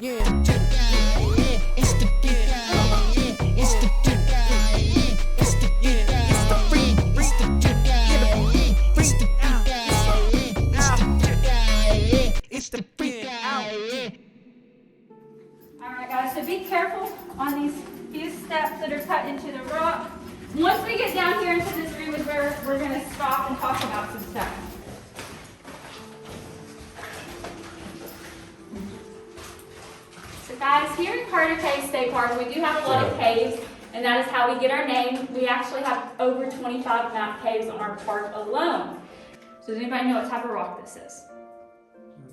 Yeah, it's the it's the it's the it's the free, it's the it's the free out. Alright guys, so be careful on these few steps that are cut into the rock. Once we get down here into this room is where we're going to stop and talk about some stuff. So guys, here in Carter Cave State Park, we do have a lot of caves, and that is how we get our name. We actually have over 25 map caves on our park alone. So does anybody know what type of rock this is?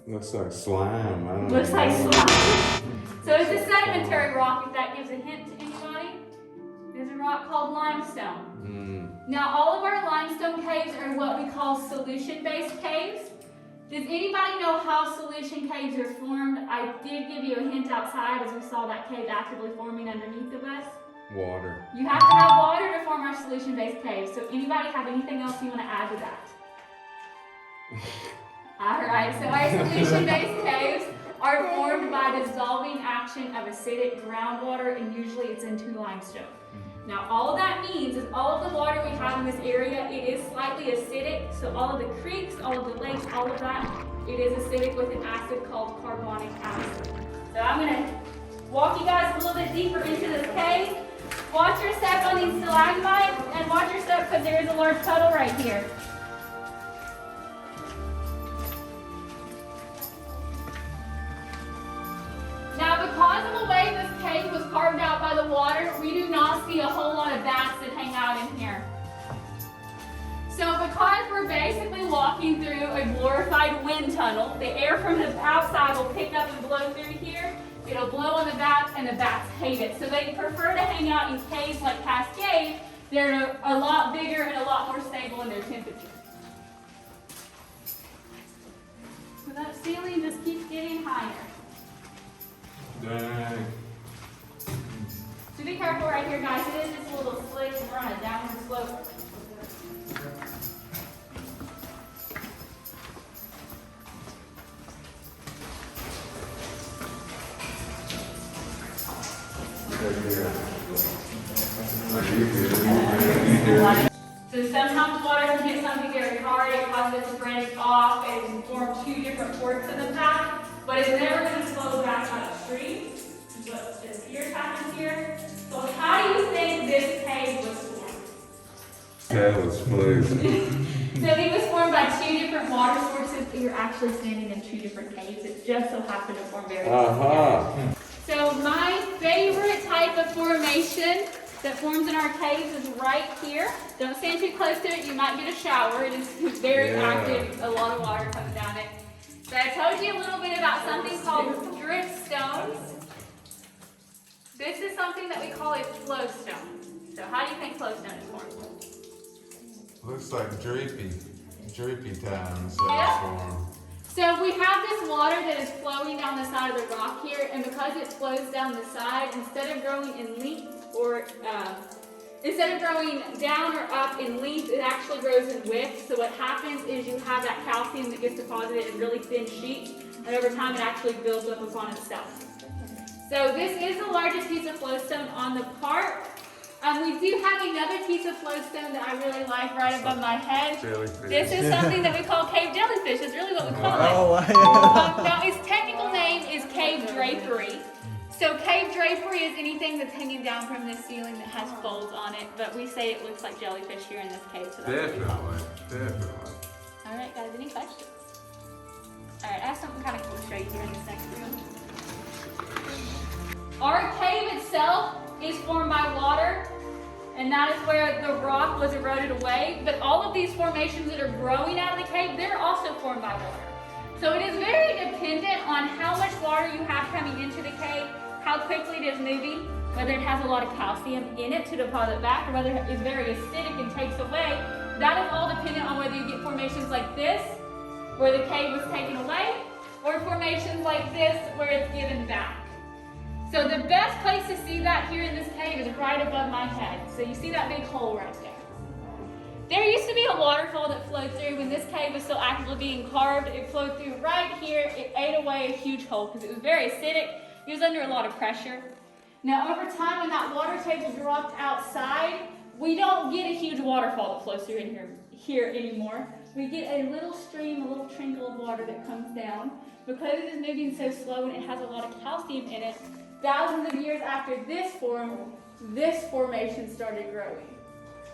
Looks like slime. I don't know. Looks like slime. So it's a sedimentary rock, if that gives a hint to anybody. There's a rock called limestone. Now all of our limestone caves are what we call solution-based caves. Does anybody know how solution caves are formed? I did give you a hint outside as we saw that cave actively forming underneath of us. Water. You have to have water to form our solution-based caves. So anybody have anything else you want to add to that? Alright, so our solution-based caves are formed by dissolving action of acidic groundwater, and usually it's into limestone. Now all of that means is all of the water we have in this area, it is slightly acidic, so all of the creeks, all of the lakes, all of that, it is acidic with an acid called carbonic acid. So I'm going to walk you guys a little bit deeper into this cave. Watch your step on these stalagmites, and watch your step because there is a large puddle right here. Now, because of the way this cave was carved out by the water, we do not see a whole lot of bats that hang out in here. So because we're basically walking through a glorified wind tunnel, the air from the outside will pick up and blow through here. It'll blow on the bats, and the bats hate it. So they prefer to hang out in caves like Cascade. They're a lot bigger and a lot more stable in their temperature. So that ceiling just keeps getting higher. Dang. So be careful right here, guys. It is just a little slick and we're on a downward slope. So sometimes water can hit something very hard, it causes it to break off and form two different forks in the path, but it's never going to flow back upstream. What just here happens here. So how do you think this cave was formed? Tell us, please. So it was formed by two different water sources. You're actually standing in two different caves. It just so happened to form very close together. So my favorite type of formation that forms in our caves is right here. Don't stand too close to it. You might get a shower. It is very active. A lot of water comes down it. So I told you a little bit about something called drift stones. This is something that we call a flow stone. So how do you think flow stone is formed? Looks like Drapery time. So we have this water that is flowing down the side of the rock here, and because it flows down the side, instead of growing in length or instead of growing down or up in length, it actually grows in width. So what happens is you have that calcium that gets deposited in really thin sheets, and over time it actually builds up upon itself. So this is the largest piece of flowstone on the park. We do have another piece of flowstone that I really like right above my head. Jellyfish. This is something that we call cave jellyfish. It's really what we call it. Now its technical name is cave drapery. So cave drapery is anything that's hanging down from this ceiling that has folds on it, but we say it looks like jellyfish here in this cave. So that's Definitely. All right, guys, any questions? All right, I have something kind of cool to show you here in this next room. Our cave itself is formed by water, and that is where the rock was eroded away. But all of these formations that are growing out of the cave, they're also formed by water. So it is very dependent on how much water you have coming into the cave, how quickly it is moving, whether it has a lot of calcium in it to deposit back, or whether it is very acidic and takes away. That is all dependent on whether you get formations like this, where the cave was taken away, or formations like this, where it's given back. So the best place to see that here in this cave is right above my head. So you see that big hole right there. There used to be a waterfall that flowed through when this cave was still actively being carved. It flowed through right here. It ate away a huge hole because it was very acidic. It was under a lot of pressure. Now, over time, when that water table dropped outside, we don't get a huge waterfall that flows through in here anymore. We get a little stream, a little trickle of water that comes down. Because it is moving so slow and it has a lot of calcium in it, thousands of years after this formation started growing,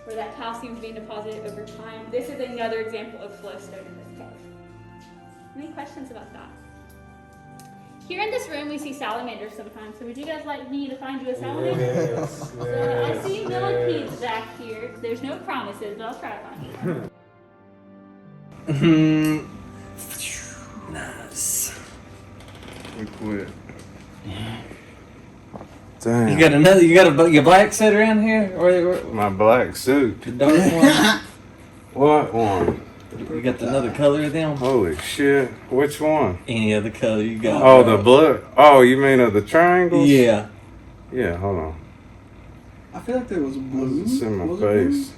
where that calcium is being deposited over time. This is another example of flowstone in this cave. Any questions about that? Here in this room, we see salamanders sometimes. So would you guys like me to find you a salamander? Yes, So I see millipedes back here. There's no promises, but I'll try to find you. Nice. We quit. Damn. You got another? You got your black suit around here, or My black suit. the dark one? What one? You got another color of them? Holy shit. Which one? Any other color you got? Oh, the blue. Oh, you mean of the triangles? Yeah. Yeah, hold on. I feel like there was a blue. It's in my Was it blue? face.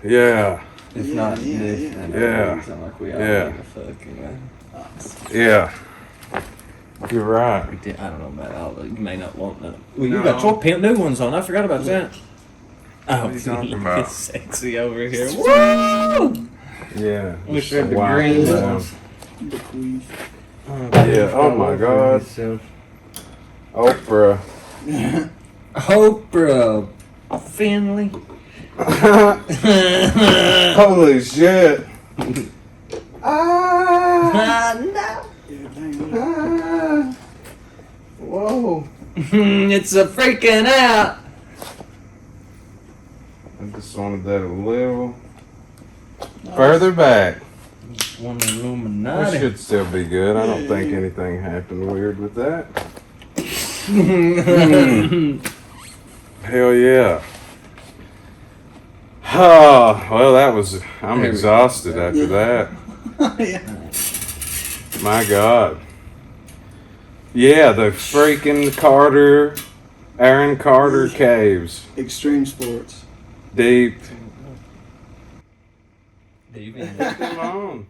Yeah. If Yeah, not, yeah, this, yeah. I know Yeah. it sound like we all Yeah. need a fucking. Yeah. You're right. I don't know about all, but you may not want them. Well, you No. got your pimp new ones on. I forgot about that. Oh, What are you talking about? it's sexy over here. Woo! Yeah. Wish Just I had the wild green one. ones. Bequeath. Yeah. Oh my God. Oprah. Oprah Finley. Holy shit. Ah. No. Yeah, dang. Ah. Whoa. It's a freaking out. I just wanted that a little further back. One That Illuminati. should still be good. I don't think anything happened weird with that. Hell yeah. Oh, well, I'm exhausted after that. Yeah. My God. Yeah, the freaking Aaron Carter caves. Extreme sports. Deep. Deep Put them on.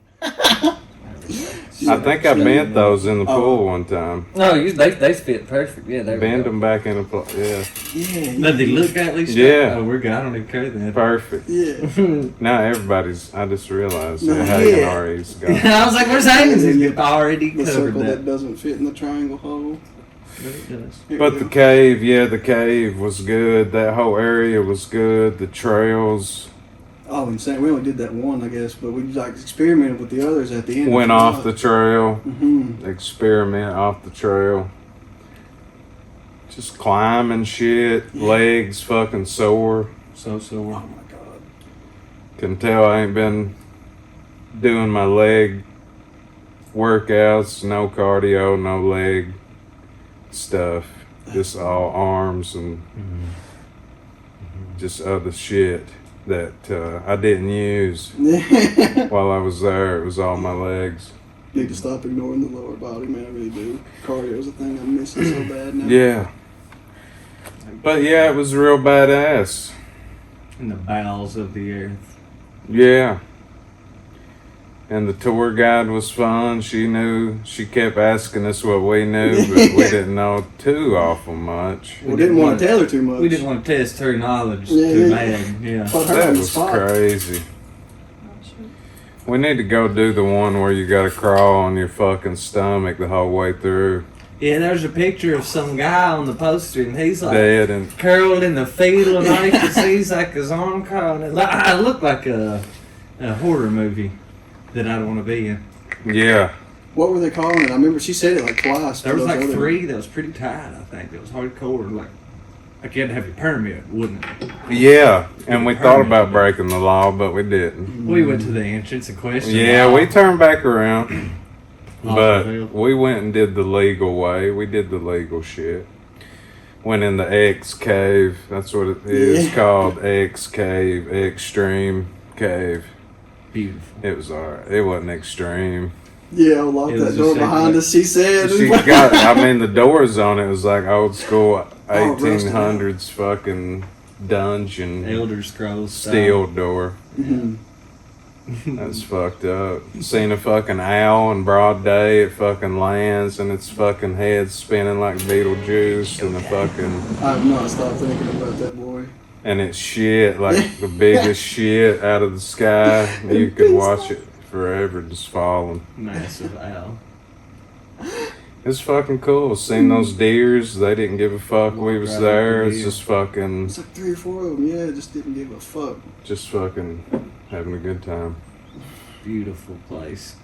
I think I bent those in the pool one time. No, they fit perfect. Yeah, they Bend them back into place. Yeah. Yeah. Did they look at least? Yeah. Oh, we're good. I don't even care then. Perfect. Yeah. Now everybody's, I just realized No, that Hagan yeah. already's got I was like, where's Hagan? He's already The covered circle that that. doesn't fit in the triangle hole. But it does. Here But we the go. cave, yeah, the cave was good. That whole area was good. The trails Oh, insane. We only did that one, I guess, but we like experimented with the others at the end. went off the trail. Mm-hmm. Experiment off the trail. Just climbing shit. Legs fucking sore. So Oh my God. Can tell I ain't been doing my leg workouts. No cardio, no leg stuff. Just all arms and just other shit that I didn't use while I was there. It was all my legs. Need to stop ignoring the lower body, man. I really do. Cardio's a thing I'm missing so bad now. Yeah. But yeah, it was real badass. in the bowels of the earth. Yeah. And the tour guide was fun. She kept asking us what we knew, but we didn't know too awful much. We didn't want to tell her too much. We didn't want to test her knowledge Yeah, too yeah. bad. Yeah. Put her That on the was spot. crazy. We need to go do the one where you gotta crawl on your fucking stomach the whole way through. Yeah, there's a picture of some guy on the poster, and he's like Dead and curled in the fetal, and all you can see is like his arm curled. I look like a horror movie that I don't want to be in. yeah. What were they calling it? I remember she said it like twice. There was Those like other- 3 that was pretty tight. I think it was hardcore. Like you had to have your permit, wouldn't it? Yeah. And we thought about breaking the law, but we didn't. We went to the entrance and questioned. Yeah, we turned back around. Lost But the veil. we went and did the legal way. We did the legal shit. Went in the X cave. That's what it is Yeah. called. X cave. Extreme cave. Beautiful. It was alright. It wasn't extreme. Yeah, I locked It was that door just behind like- us. She said. She got, I mean, the doors on it was like old school Oh, rusted 1800s fucking dungeon Elder Scrolls style. steel door. Mhm. That's fucked up. Seen a fucking owl in broad day. It fucking lands and its fucking head spinning like Beetlejuice and the fucking. I've not stopped thinking about that boy. And it's shit, like the biggest shit out of the sky. You could watch it forever just falling. Massive owl. It's fucking cool. Seen those deers. They didn't give a fuck. We was Right there. over It's here. just fucking. It's like 3 or 4 of them. Yeah, just didn't give a fuck. Just fucking having a good time. Beautiful place.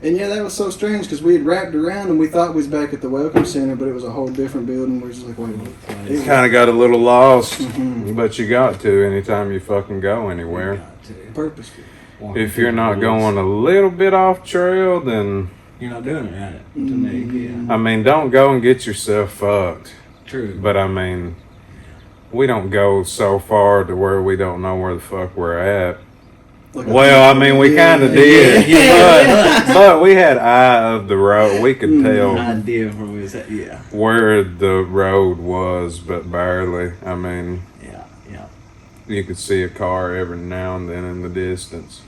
And yeah, that was so strange because we had wrapped around and we thought we was back at the Welcome Center, but it was a whole different building. We're just like, wait, what? You kind of got a little lost, Mhm. but you got to anytime you fucking go anywhere. Got to. Purposeful. Walking If you're through not the woods. going a little bit off trail, then You're not doing it right, to me, yeah. I mean, don't go and get yourself fucked. True. But I mean, we don't go so far to where we don't know where the fuck we're at. Like Well, I mean, we kind of did, but we had eye of the road. We could tell idea of where we was at, yeah. where the road was, but barely. I mean, Yeah, yeah. you could see a car every now and then in the distance.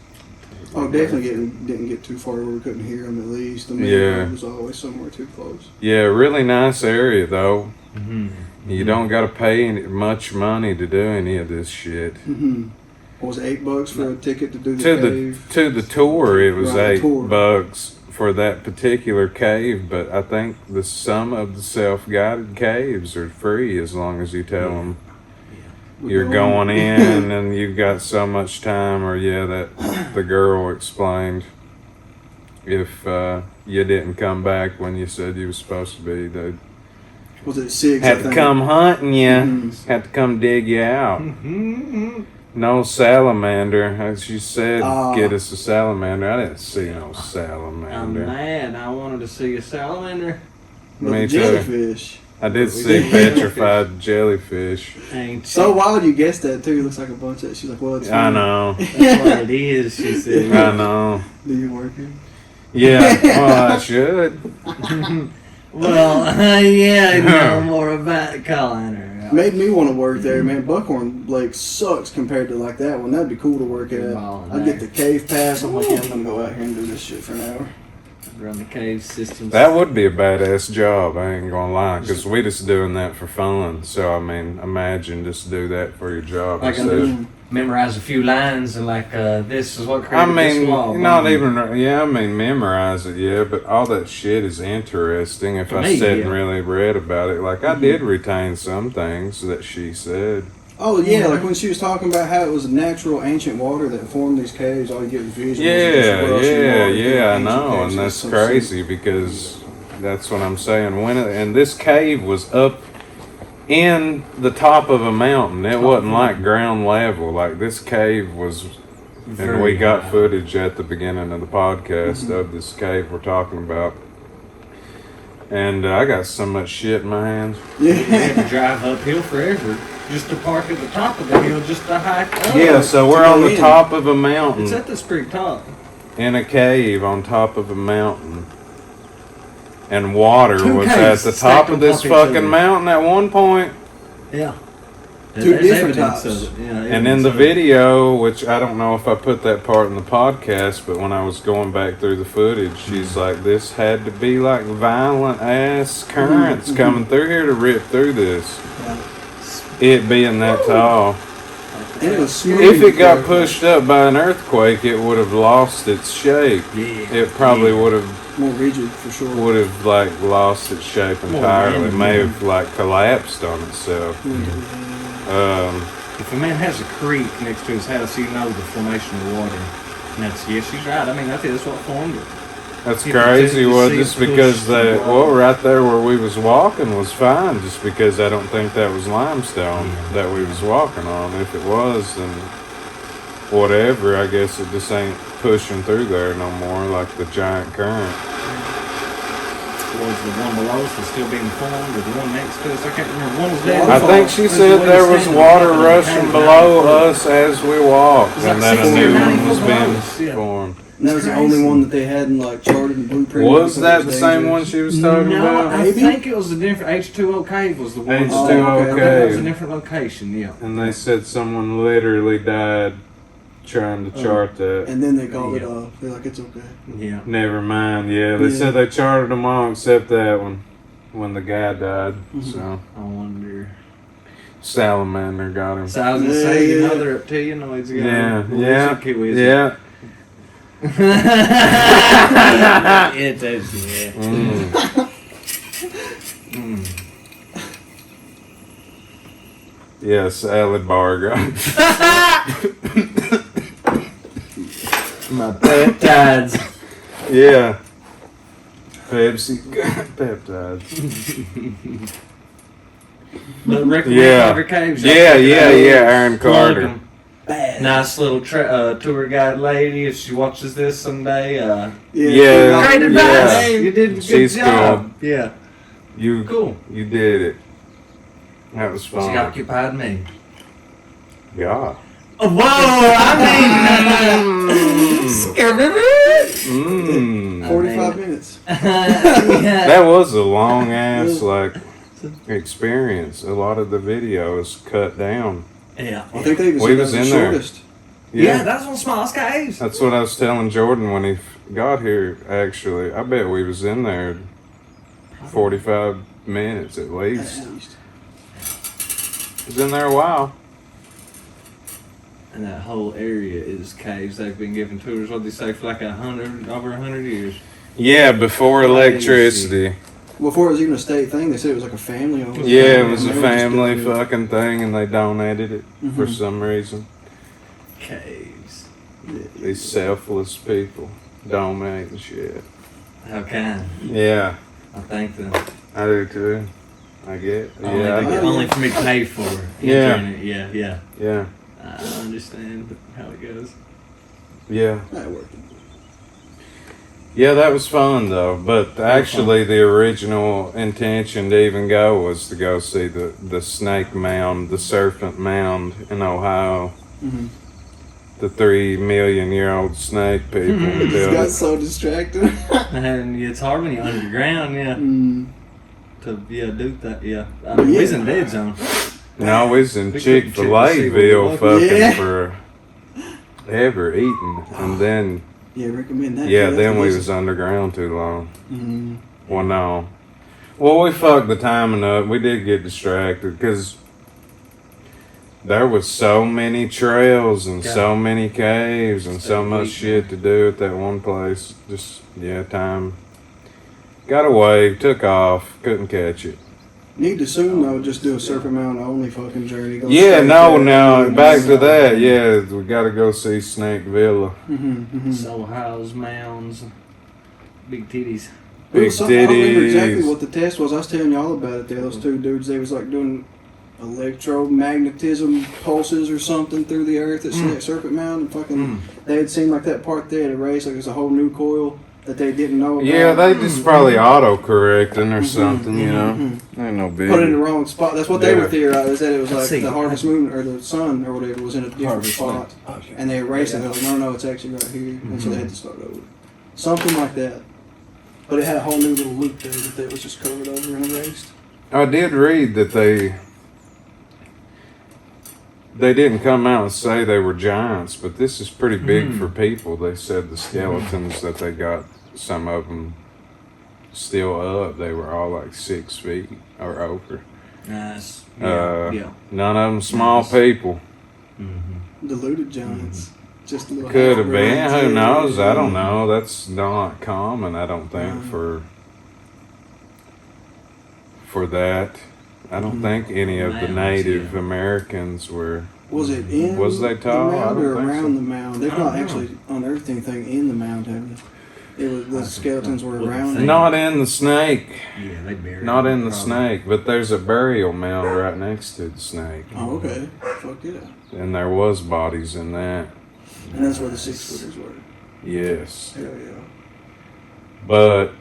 Oh, definitely didn't get too far where we couldn't hear them at least. I mean, Yeah. it was always somewhere too close. Yeah, really nice area though. Mm-hmm. You don't got to pay much money to do any of this shit. Mm-hmm. What was it, $8 for a ticket to do the To cave? the tour, it was Right, tour. $8 for that particular cave. But I think some of the self-guided caves are free as long as you tell them you're going in and you've got so much time. Or that the girl explained if you didn't come back when you said you were supposed to be, they Was it 6? had to come hunting you, Mhm. had to come dig you out. Mm-hmm. No salamander. As she said, Ah. get us a salamander. I didn't see no I'm salamander. mad. I wanted to see a salamander. Me too. Jellyfish. I did see petrified jellyfish. Ain't So wild you guessed that too. It looks like a bunch of. She's like, well, it's I fine. know. That's what it is, she said. I know. Do you work here? Yeah, well, I should. Well, yeah, I know more about calling her. Made me want to work there, man. Buckhorn Lake sucks compared to like that one. That'd be cool to work at. Balling I'd get there. the cave pass. I'm like, yeah, I'm gonna go out here and do this shit for an hour. Run the cave systems. That would be a badass job, I ain't gonna lie, because we just doing that for fun. So, I mean, imagine just do that for your job Like instead. memorize a few lines and like this is what I created this mean, wall. not even, memorize it, but all that shit is interesting if To I me, sat and yeah. really read about it. Like, I did retain some things that she said. Oh yeah, like when she was talking about how it was natural ancient water that formed these caves. All you get is visuals. Yeah, I know, and that's crazy because that's what I'm saying. And this cave was up in the top of a mountain. It wasn't like ground level. Like this cave was, and we got footage at the beginning of the podcast of this cave we're talking about. And I got so much shit in my hands. We had to drive uphill forever just to park at the top of the hill just to hike up. Yeah, so we're on the top of a mountain. It's at this pretty top. In a cave on top of a mountain. And water Two was caves at the stacked top on of this top of each other. fucking mountain at one point. Yeah. Two There's different evidence tops. of it. Yeah, And in evidence the of it. video, which I don't know if I put that part in the podcast, but when I was going back through the footage, she's like, this had to be like violent ass currents coming through here to rip through this. It being that tall. And it was smooth. If it got pushed up by an earthquake, it would have lost its shape. Yeah. It probably would have more rigid for sure. like lost its shape entirely. It may have like collapsed on itself. If a man has a creek next to his house, you know the formation of water. And that's, yes, she's right. I mean, that's what formed it. That's You can crazy. just Well, see just it push because the that, water. right there where we was walking was fine. Just because I don't think that was limestone that we was walking on. If it was, then whatever. I guess it just ain't pushing through there no more like the giant current. Was the one below us was still being formed, or the one next to us? I can't remember. One was down. I think she said there was water rushing below us as we walked, It's like and then a 60 new or 90 one was foot being below us, yeah. formed. And that was the only one that they had in like charted and blueprint. Was because that it the was same dangerous. one she was talking No, about? I Maybe? think it was a different H2O cave was the one. H2O Oh, okay. That was a cave. different location, yeah. And they said someone literally died trying to chart that. And then they called it Yeah. off. They're like, it's okay. Yeah. Never mind. Yeah, they Yeah. said they charted them all except that one when the guy died. So I wonder. salamander got him. So I was gonna Yeah, say, you yeah. know, they're reptilianoids again. Yeah, Well, yeah, it's okay with yeah. It is, yeah. Mm. Yeah, salad bar guy. My peptides. Yeah. Pepsi peptides. But recommend Yeah. Carter Caves. Yeah, Aaron Carter. Plug 'em. Nice little tour guide lady. If she watches this someday, Yeah. great advice. Yeah. You did a good She's job. Yeah, You cool. You did it. That was She fun. occupied me. Yeah. Oh, whoa! I mean, 45 minutes. yeah. That was a long ass experience. A lot of the video is cut down. Yeah. I think they even We said was that was in the there. shortest. Yeah, that's one of the smallest caves. That's what I was telling Jordan when he got here. Actually, I bet we was in there 45 minutes at least. At least. Was in there a while. And that whole area is caves. They've been giving tours, what they say, for like over 100 years. Yeah, before electricity. Before it was even a state thing, they said it was like a family. Yeah, it was a And they were just family doing it. fucking thing, and they donated it for Mhm. some reason. Caves. These selfless people donating shit. How kind. Yeah, I thank them. I do too. I get. Yeah, I get. Only for me to pay for it. Yeah. Yeah, yeah. Yeah, I understand how it goes. yeah. That worked. Yeah, that was fun though. But actually, the original intention to even go was to go see the snake mound, the Serpent mound in Ohio. Mhm. The 3 million year old snake people Just built got it. so distracted. And it's hard when you're underground, yeah. Mm. To do that, yeah. I mean, we was in dead zone. No, we was in We Chick-fil-A-ville couldn't fucking Yeah. for ever eating. And then, Yeah, recommend that. yeah, too. then we That's was underground too long. Mhm. Well, no. Well, we fucked the timing up. We did get distracted because there was so many trails and so many caves and so much shit to do at that one place. Just, yeah, time. Got away, took off, couldn't catch it. Need to soon though, just do a Serpent Mountain only fucking journey. Go Yeah, straight no, there. no, back to that. Yeah, we gotta go see Snake Villa. Soul house, mounds, big titties. It was Big something- I don't remember exactly titties. what the test was. I was telling y'all about it there. Those two dudes, they was like doing electromagnetism pulses or something through the earth at Serpent Mountain. And fucking, they had seen like that part there at a race, like there's a whole new coil that they didn't know about. Yeah, they just probably auto-correcting or something, you know. Ain't no big. put it in the wrong spot. That's what they Yeah. were theorizing. Is that it was like See. the harvest moon or the sun or whatever was in a different Harvest moon. spot, and they erased it. They're like, no, it's actually right here, and so they had to start over. Something like that. But it had a whole new little loop there that was just covered over and erased. I did read that they didn't come out and say they were giants, but this is pretty big for people. They said the skeletons that they got, some of them still up, they were all like 6 feet or over. Nice. Uh, Yeah. None of them small people. Diluted giants. Just a little Could have been. half-breeds, Who yeah. knows? I don't know. That's not common, I don't think, for that. I don't think any of the Mounds, Native yeah. Americans were. Was it in Was they tall? the I mound don't or think around so. the mound? They've I don't not know. actually unearthed anything in the mound, have they? It was the skeletons were Wouldn't around think. it. Not in the snake. Yeah, they buried Not them, in the probably. snake, but there's a burial mound right next to the snake. Oh, okay. Fuck yeah. And there was bodies in that. And that's where the 6-footers were. Yes. Hell yeah. But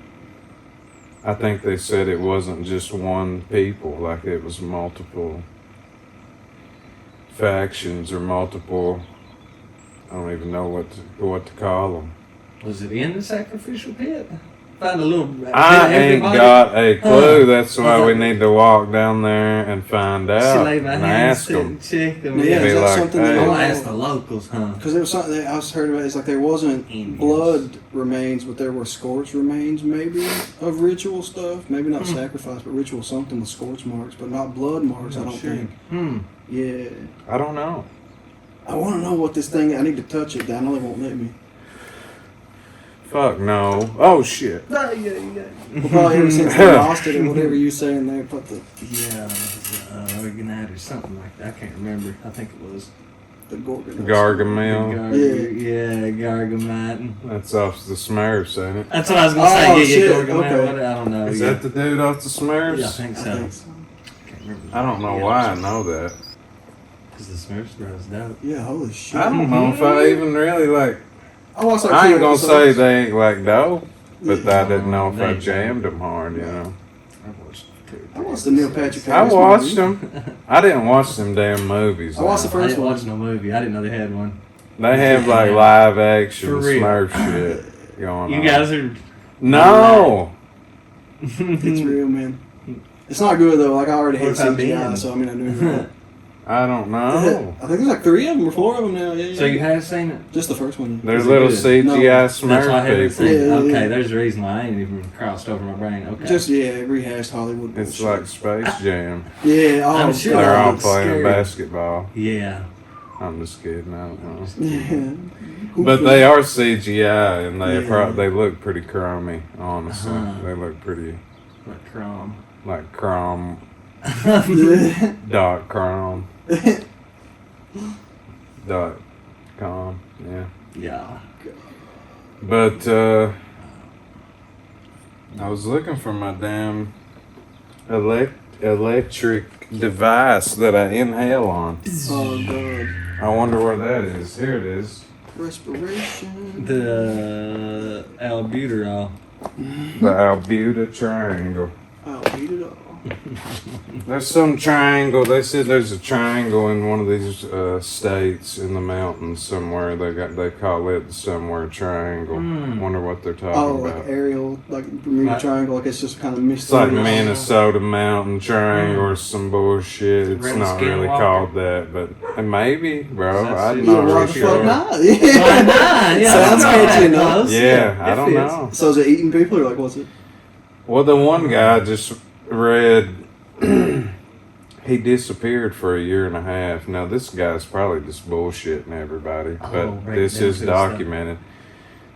I think they said it wasn't just one people, like it was multiple factions or multiple, I don't even know what to call them. Was it in the sacrificial pit? Find a little. I ain't everybody- got a clue. That's why we need to walk down there and find She out laid my and hands ask to them. check them. Yeah, Be is that like, something hey. that I'm gonna ask the locals, huh? Because there was something that I was heard about. It's like there wasn't Indians. blood remains, but there were scorch remains, maybe of ritual stuff. Maybe not sacrifice, but ritual something with scorch marks, but not blood marks. I don't think. Yeah, I don't know. I want to know what this thing. I need to touch it. I know they won't let me. Fuck no. Oh shit. Well, probably ever since they lost it or whatever you saying there, put the Yeah, it was Organite or something like that. I can't remember. I think it was. gorgon. Gargamel. Yeah, Gargamite. That's off the Smurfs, ain't it? That's what I was gonna Oh, say. Yeah, shit, Gargamite. okay. I don't know. Is yeah. that the dude off the Smurfs? Yeah, I think so. I think so. Can't remember. I don't know why I know that. Because the Smurfs bros dope. Yeah, holy shit. I don't know if I even really like. I watched like I two ain't gonna say episodes. they ain't like dope, but Yeah. I didn't know if I They- jammed them hard, you know. I watched I watched the Neil Patrick I Harris watched movie. them. I didn't watch them damn movies. I watched the though. I first didn't one. watch no movie. I didn't know they had one. They have like live action For real. Smurf shit going You on. guys are. No. It's real, man. It's not good though. Like I already hate What have I CGI, been? so I mean I knew. I don't know. I think there's like 3 of them or 4 of them now. Yeah, So you have seen it? just the first one. They're Is it little good? CGI No. That's why I Smurf haven't seen people. it. Yeah, Okay, yeah. there's a reason why I ain't even crossed over my brain. Okay. Just rehashed Hollywood. It's bullshit. like Space Jam. Yeah, oh, I'm sure God. They're all it's playing scary. basketball. Yeah. I'm just kidding. I don't know. Yeah. But they are CGI and they Yeah. they look pretty crummy. Honestly, Uh-huh. they look pretty Like Chrome. like Chrome. Yeah. .com. .com. Yeah. Yeah. But I was looking for my damn electric device that I inhale on. Oh God. I wonder where that is. Here it is. Respiration. The albuterol. The Albuda Triangle. I'll beat it all. There's some triangle. They said there's a triangle in one of these states in the mountains somewhere. They call it the somewhere triangle. Wonder what they're talking Oh, about. like aerial, like Bermuda Right. Triangle. Like it's just kind of It's like mysterious. Minnesota Mountain Triangle or some bullshit. It's Red not really Skinwalker. called that, but maybe, bro. That's I'm it. Yeah, not why really the fuck sure. not? Why Yeah. not? Yeah, Sounds that's not catchy that enough. close. Yeah, I it don't fits. know. So is it eating people or like what's it? Well, the one guy just read he disappeared for a year and a half. Now this guy's probably just bullshitting everybody, Oh, but break this down is to the stuff. documented.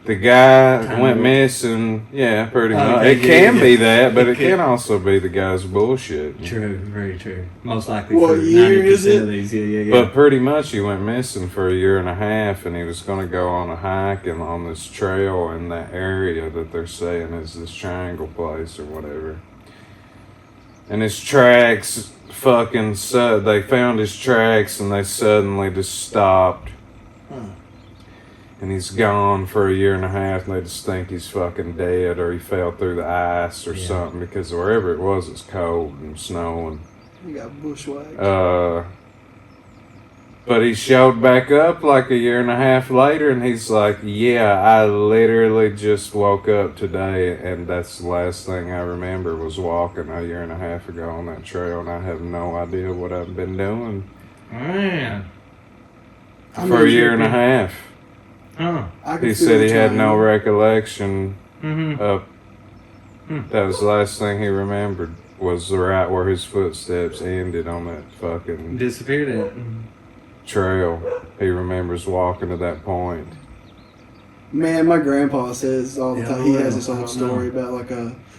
The guy Kinda went weird. missing. Yeah, pretty much. Okay, It can yeah. be that, but it Okay. can also be the guy's bullshit. True, very true. Most likely What for year 90% is it? of these. Yeah. But pretty much he went missing for a year and a half, and he was going to go on a hike and on this trail in that area that they're saying is this triangle place or whatever. And his tracks fucking they found his tracks and they suddenly just stopped. And he's gone for a year and a half, and they just think he's fucking dead or he fell through the ice or Yeah. something, because wherever it was, it's cold and snowing. You got bushwhacked. But he showed back up like a year and a half later, and he's like, yeah, I literally just woke up today, and that's the last thing I remember was walking a year and a half ago on that trail, and I have no idea what I've been doing Man. I for a mean, year and a half. Huh. I can He feel said he the had no triangle. recollection Mm-hmm. of. That was the last thing he remembered, was right where his footsteps ended on that fucking Disappeared at. trail. He remembers walking to that point. Man, my grandpa says all the Yeah, time. He well, has this I old don't story about like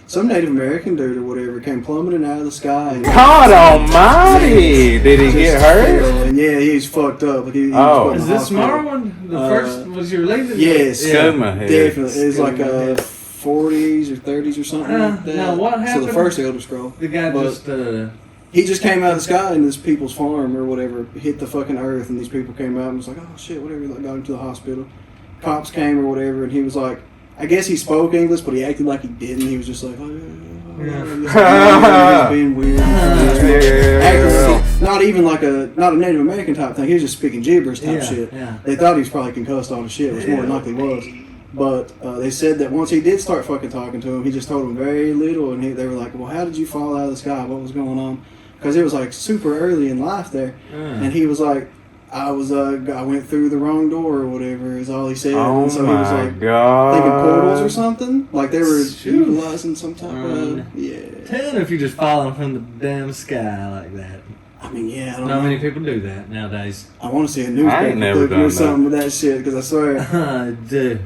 some Native American dude or whatever came plummeting out of the sky. And God almighty! Did he get hurt? And yeah, he was fucked up. Like, he was Oh. put in Is the this hospital. tomorrow one? The first was your leaving? Yes. Yeah. Skooma head. Definitely. It was like Skooma head. 40s or 30s or something like that. now what So happened? the first Elder Scroll. The guy But- just. He just came out of the sky in this people's farm or whatever, hit the fucking earth, and these people came out and was like, oh shit, whatever, like got him to the hospital. Cops came or whatever, and he was like, I guess he spoke English, but he acted like he didn't. He was just like, oh, yeah. He was being weird. Acting like not even like not a Native American type thing. He was just speaking gibberish type shit. Yeah. They thought he was probably concussed all the shit, which more than likely was. But they said that once he did start fucking talking to him, he just told him very little, and they were like, "Well, how did you fall out of the sky? What was going on?" Because it was like super early in life there, and he was like, "I went through the wrong door or whatever," is all he said. Oh and so my he was like god! thinking portals or something. Like they were Shoot. utilizing some type of Tell if you're just falling from the damn sky like that. I mean, yeah, I don't Not know. many people do that nowadays. I want to see a I newspaper ain't never clipping or done something with that shit because I swear I do.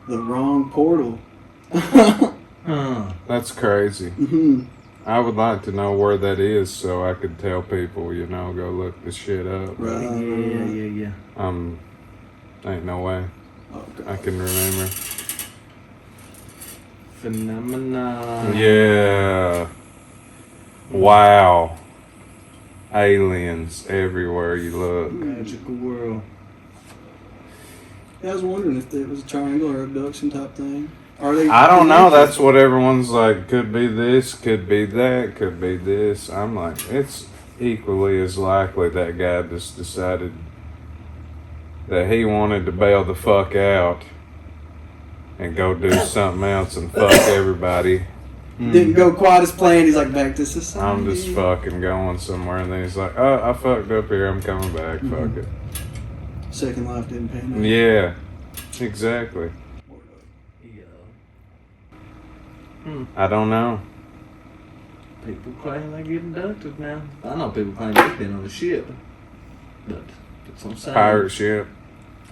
the wrong portal. That's crazy. hmm I would like to know where that is so I could tell people, go look the shit up. Right. Yeah. Ain't no way Oh, God. I can remember. Phenomena. Yeah. Wow. Aliens everywhere you look. Magical world. Yeah, I was wondering if it was a triangle or abduction type thing. Are they? I don't know. That's what everyone's like. Could be this, could be that, could be this. I'm like, it's equally as likely that guy just decided that he wanted to bail the fuck out and go do something else and fuck everybody. Didn't go quite as planned. He's like back to society. I'm just fucking going somewhere, and then he's like, "Oh, I fucked up here. I'm coming back. Fuck it." Second life didn't pan out. Yeah, exactly. I don't know. People claim they get abducted now. I know people claim they've been on a ship. But that's what I'm saying. Pirate ship.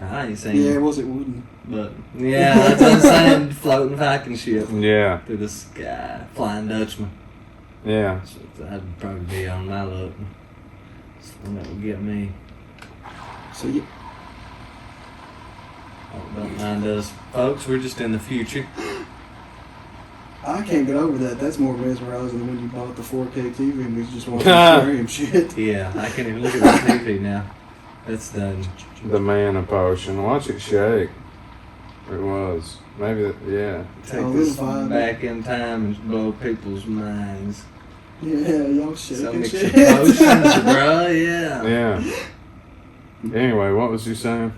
I ain't saying. Yeah, was it wooden? But yeah, that's what I'm saying. Floating Viking ship Yeah, through the sky, Flying Dutchman. yeah. So that'd probably be on my look. Something that would get me. So yeah. Oh, don't mind us, folks. We're just in the future. I can't get over that. That's more mesmerizing than when you bought the 4K TV and we just watching aquarium shit. Yeah, I can't even look at the TV now. That's done. The mana potion. Watch it shake. It was. Maybe that, yeah. Take Oh, this little vibe. back in time and blow people's minds. Yeah, y'all So shaking mix shit. your potions, bro. Yeah. Yeah. Anyway, what was you saying?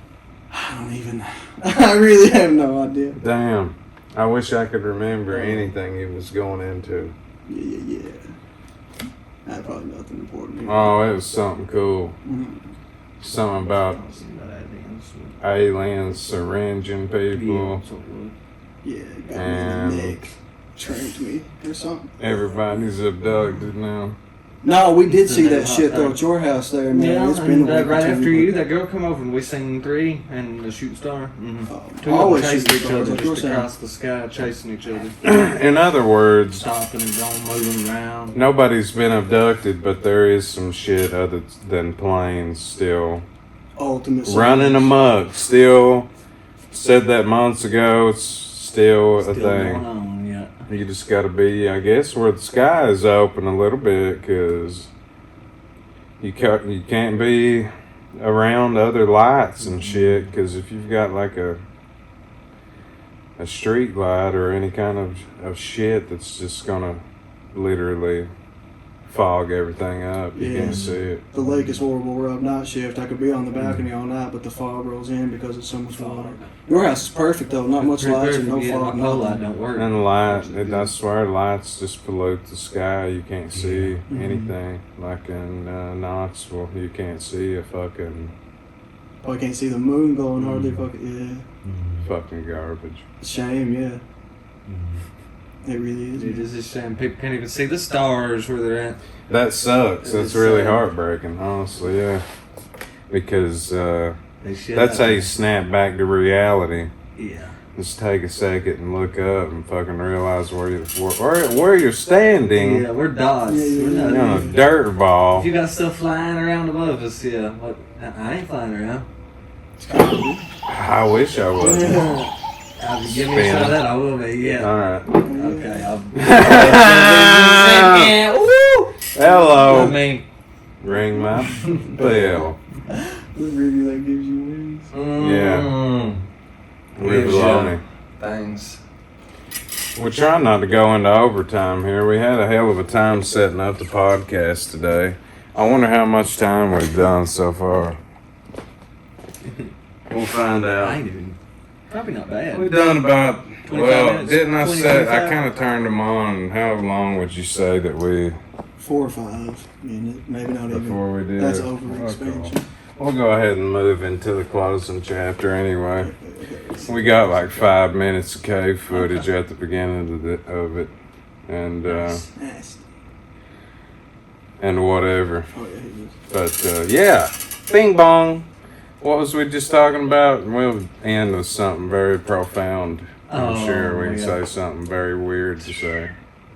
I don't even. I really have no idea. Damn. I wish I could remember anything he was going into. Yeah. Probably nothing important here. Oh, it was something cool. Mhm. Something about aliens syringing people. Yeah, got me And- in the neck. Trained me or something. Everybody's abducted now. No, we did see that shit though at your house there, man. Yeah, It's been and a week or right two, after but- you, that girl come over and we seen 3 and the shooting star. Mm-hmm. Two of them always chased shooting each stars, other like you're just saying. across the sky, chasing each other, In other words, stopping and going, moving around. nobody's been abducted, but there is some shit other than planes still Ultimate running amok. Still said that months ago. It's still a Still thing. going on, yeah. You just got to be, I guess, where the sky is open a little bit, because you can't be around other lights and shit. Because if you've got like a street light or any kind of shit that's just gonna literally fog everything up, you Yeah. can't see it. The lake is horrible. We're up night shift. I could be on the balcony all night, but the fog rolls in because it's so much water. Your house is perfect though. Not much lights and no yeah, fog. my pole light nothing. don't work. And the light, I swear, lights just pollute the sky. You can't see anything. Like in Knoxville, you can't see a fucking Oh, I can't see the moon going hardly. Fucking fucking garbage. shame. Yeah, it really is. It is a shame. People can't even see the stars where they're at. That sucks. It That's is really sad. heartbreaking, honestly. Yeah, because They should that's how have- you snap back to reality. Yeah. Just take a second and look up and fucking realize where you're standing. Yeah, we're dots. Yeah, We're not You're on a even- dirt ball. If you got stuff flying around above us, yeah. What? I ain't flying around. I wish I was. I'll be giving me a shot of that. I will be. Yeah. All right. Okay. I'll. Ah. Woo! I Hello. mean. Ring my bell. The review that gives you wings. Yeah. Rivoloni. Things. We're trying not to go into overtime here. We had a hell of a time setting up the podcast today. I wonder how much time we've done so far. We'll find I out. ain't even. Probably not bad. We done about, 25 well, minutes, didn't I 20, say, I 25? kind of turned them on. How long would you say that we, 4 or 5 minutes, maybe not even. before we did? That's over expansion. We'll go ahead and move into the closing chapter anyway. We got like 5 minutes of cave footage at the beginning of it. And, Nasty. and whatever. Oh yeah, he is. But, yeah, bing bong. What was we just talking about? We'll end with something very profound. I'm sure we can say something very weird to say.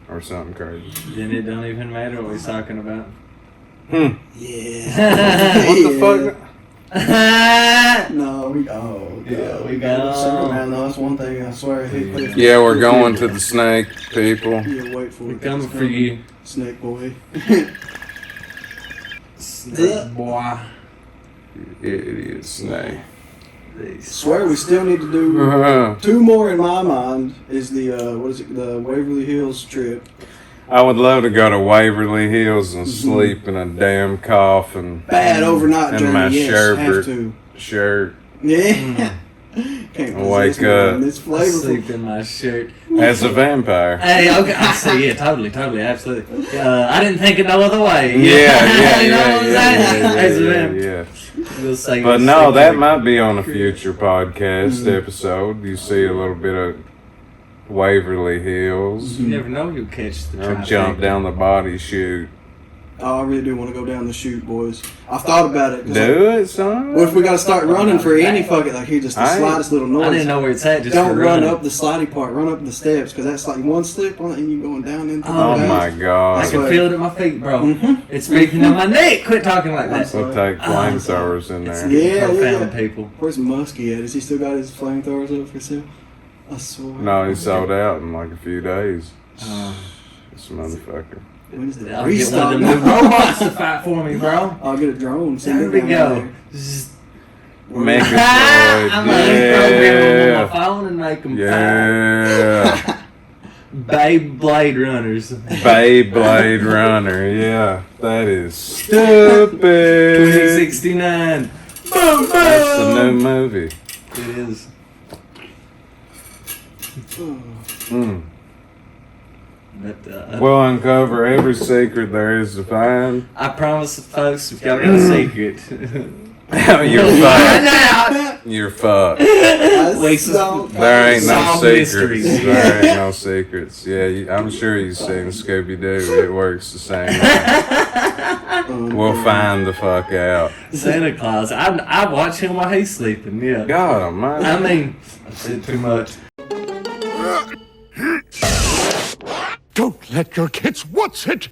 Or something crazy. Then it don't even matter what we're talking about. Yeah. What What the fuck? No, we. Oh, Yeah, God. we got got- Superman. though. That's one thing I swear. Yeah, we're going to the snake, people. Yeah, wait for We're it. coming It's for you. Snake boy. Boy. Idiot snake. Swear we still need to do Uh-huh. 2 more in my mind. Is the what is it? The Waverly Hills trip. I would love to go to Waverly Hills and sleep in a damn coffin. Bad overnight And journey. my Yes, sherbet. have to. Shirt Yeah. Can't Wake resist, man. up. It's flavorful. Sleep in my shirt. as a vampire. Hey, okay, I see. Yeah, totally, absolutely. I didn't think of no other way. Yeah, You know what I'm saying? As a yeah, vamp- yeah. We'll say But we'll no, say that we- might be on a future podcast episode. You see a little bit of Waverly Hills. You never know you'll catch the I'll jump down the body chute. Oh, I really do want to go down the chute, boys. I've thought about it. 'cause Do it, son. what if we got to start running for any fucking, like, here, just the I ain't- slightest little noise? I didn't know where it's at. Just Don't for run running. up the slidey part. Run up the steps, because that's like one slip on it and you going down into the Oh back. my I god. can what- feel it at my feet, bro. Mhm. It's speaking on my neck. Quit talking like that. We'll take flamethrowers in there. Yeah, Profound yeah. people. Where's Muskie at? Has he still got his flamethrowers up for sale? I swear. No, he sold out in like a few days. Uh, This motherfucker. When's the I'll get one of them new restock? robots to fight for me, bro. I'll get a drone. Send There it we down go. there. Zzz. Megatroid. I'm gonna program them on my Yeah. phone and make them Yeah. Babe Blade Runners. Beyblade Runner. Yeah. That is stupid. 2069. Boom, boom. That's the new movie. It is. Mm. But, We'll uncover every secret there is to find. I promise, folks, if y'all got a secret, You're fucked. You're fucked. we There ain't no Solve secrets. mysteries. There ain't no secrets. Yeah, I'm sure you've seen Scooby Doo. It works the same way. We'll find the fuck out. Santa Claus. I watch him while he's sleeping. Yeah. God almighty. I mean, I said too much. Don't let your kids watch it!